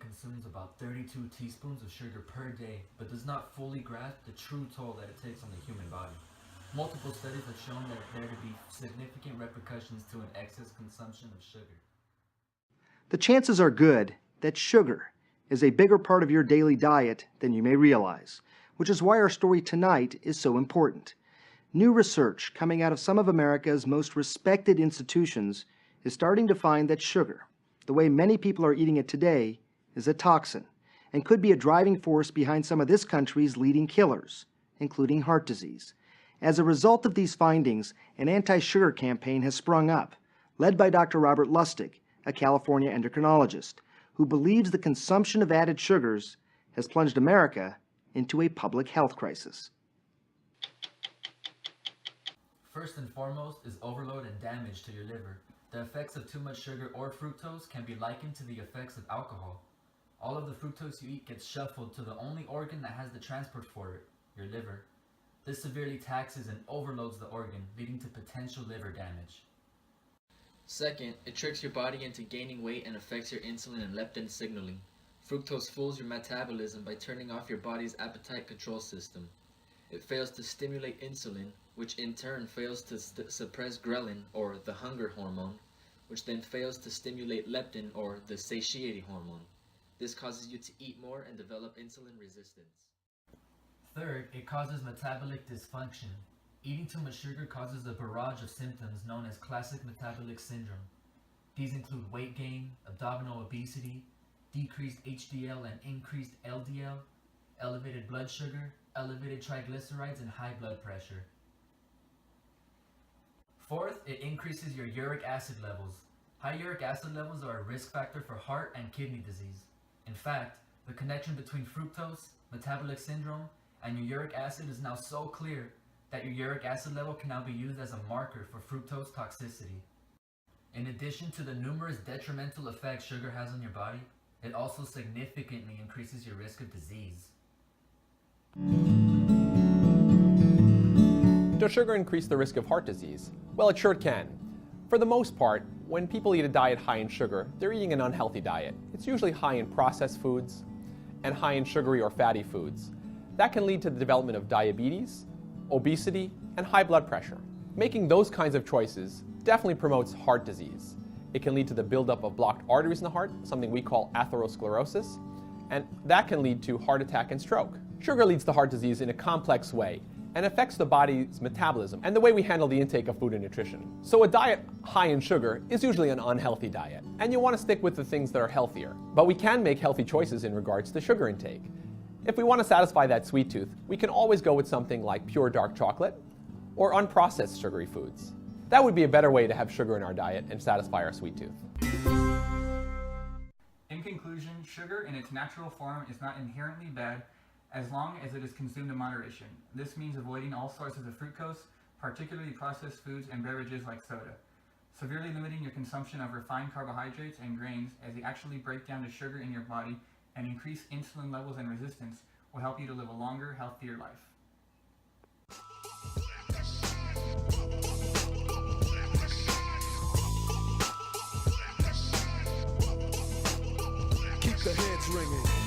Consumes about 32 teaspoons of sugar per day, but does not fully grasp the true toll that it takes on the human body. Multiple studies have shown that there to be significant repercussions to an excess consumption of sugar. The chances are good that sugar is a bigger part of your daily diet than you may realize, which is why our story tonight is so important. New research coming out of some of America's most respected institutions is starting to find that sugar, the way many people are eating it today, is a toxin and could be a driving force behind some of this country's leading killers, including heart disease. As a result of these findings, an anti-sugar campaign has sprung up, led by Dr. Robert Lustig, a California endocrinologist, who believes the consumption of added sugars has plunged America into a public health crisis. First and foremost is overload and damage to your liver. The effects of too much sugar or fructose can be likened to the effects of alcohol. All of the fructose you eat gets shuffled to the only organ that has the transport for it, your liver. This severely taxes and overloads the organ, leading to potential liver damage. Second, it tricks your body into gaining weight and affects your insulin and leptin signaling. Fructose fools your metabolism by turning off your body's appetite control system. It fails to stimulate insulin, which in turn fails to suppress ghrelin, or the hunger hormone, which then fails to stimulate leptin, or the satiety hormone. This causes you to eat more and develop insulin resistance. Third, it causes metabolic dysfunction. Eating too much sugar causes a barrage of symptoms known as classic metabolic syndrome. These include weight gain, abdominal obesity, decreased HDL and increased LDL, elevated blood sugar, elevated triglycerides, and high blood pressure. Fourth, it increases your uric acid levels. High uric acid levels are a risk factor for heart and kidney disease. In fact, the connection between fructose, metabolic syndrome, and your uric acid is now so clear that your uric acid level can now be used as a marker for fructose toxicity. In addition to the numerous detrimental effects sugar has on your body, it also significantly increases your risk of disease. Does sugar increase the risk of heart disease? Well, it sure can. For the most part, when people eat a diet high in sugar, they're eating an unhealthy diet. It's usually high in processed foods and high in sugary or fatty foods. That can lead to the development of diabetes, obesity, and high blood pressure. Making those kinds of choices definitely promotes heart disease. It can lead to the buildup of blocked arteries in the heart, something we call atherosclerosis, and that can lead to heart attack and stroke. Sugar leads to heart disease in a complex way and affects the body's metabolism and the way we handle the intake of food and nutrition. So a diet high in sugar is usually an unhealthy diet, and you want to stick with the things that are healthier. But we can make healthy choices in regards to sugar intake. If we want to satisfy that sweet tooth, we can always go with something like pure dark chocolate or unprocessed sugary foods. That would be a better way to have sugar in our diet and satisfy our sweet tooth. In conclusion, sugar in its natural form is not inherently bad as long as it is consumed in moderation. This means avoiding all sources of fructose, particularly processed foods and beverages like soda. Severely limiting your consumption of refined carbohydrates and grains as they actually break down the sugar in your body and increase insulin levels and resistance will help you to live a longer, healthier life. Keep the heads ringing.